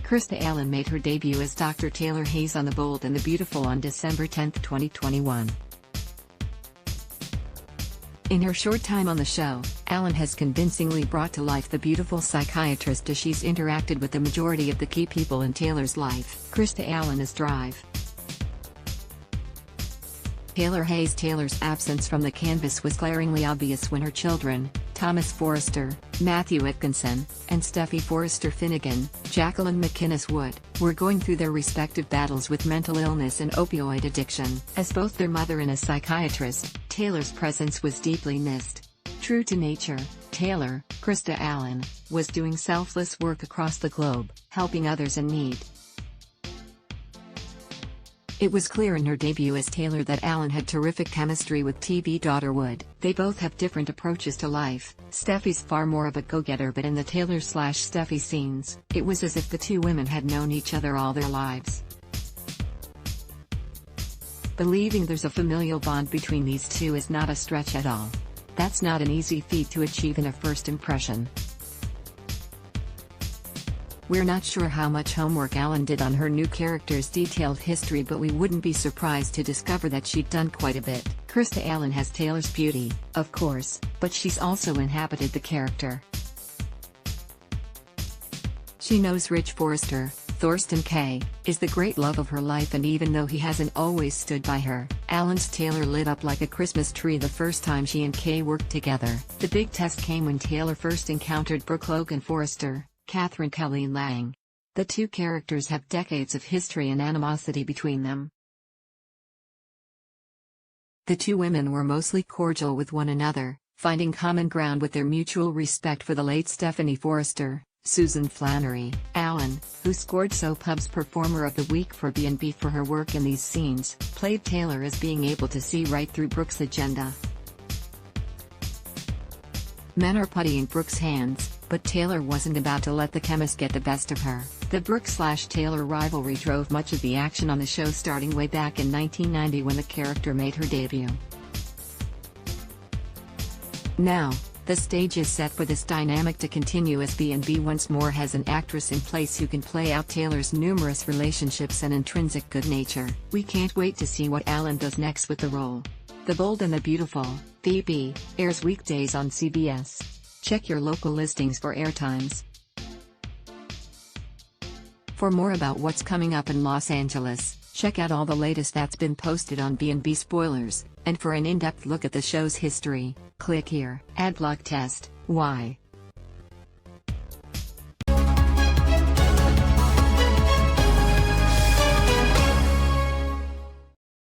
Krista Allen made her debut as Dr. Taylor Hayes on The Bold and the Beautiful on December 10, 2021. In her short time on the show, Allen has convincingly brought to life the beautiful psychiatrist as she's interacted with the majority of the key people in Taylor's life. Krista Allen is Drive. Taylor Hayes. Taylor's absence from the canvas was glaringly obvious when her children, Thomas Forrester, Matthew Atkinson, and Steffi Forrester Finnegan, Jacqueline McInnes Wood, were going through their respective battles with mental illness and opioid addiction. As both their mother and a psychiatrist, Taylor's presence was deeply missed. True to nature, Taylor, Krista Allen, was doing selfless work across the globe, helping others in need. It was clear in her debut as Taylor that Allen had terrific chemistry with TV daughter Wood. They both have different approaches to life. Steffi's far more of a go-getter, but in the Taylor/Steffi scenes, it was as if the two women had known each other all their lives. Believing there's a familial bond between these two is not a stretch at all. That's not an easy feat to achieve in a first impression. We're not sure how much homework Allen did on her new character's detailed history, but we wouldn't be surprised to discover that she'd done quite a bit. Krista Allen has Taylor's beauty, of course, but she's also inhabited the character. She knows Rich Forrester, Thorsten Kaye, is the great love of her life, and even though he hasn't always stood by her, Allen's Taylor lit up like a Christmas tree the first time she and Kaye worked together. The big test came when Taylor first encountered Brooke Logan Forrester, Catherine Colleen Lang. The two characters have decades of history and animosity between them. The two women were mostly cordial with one another, finding common ground with their mutual respect for the late Stephanie Forrester. Susan Flannery Allen, who scored Soap Hub's Performer of the Week for B&B for her work in these scenes, played Taylor as being able to see right through Brooke's agenda. Men are putty in Brooke's hands, but Taylor wasn't about to let the chemist get the best of her. The Brooke/Taylor rivalry drove much of the action on the show, starting way back in 1990 when the character made her debut. Now, the stage is set for this dynamic to continue as B&B once more has an actress in place who can play out Taylor's numerous relationships and intrinsic good nature. We can't wait to see what Allen does next with the role. The Bold and the Beautiful, BB, airs weekdays on CBS. Check your local listings for airtimes. For more about what's coming up in Los Angeles, check out all the latest that's been posted on B&B Spoilers, and for an in-depth look at the show's history, click here. Adblock test, why?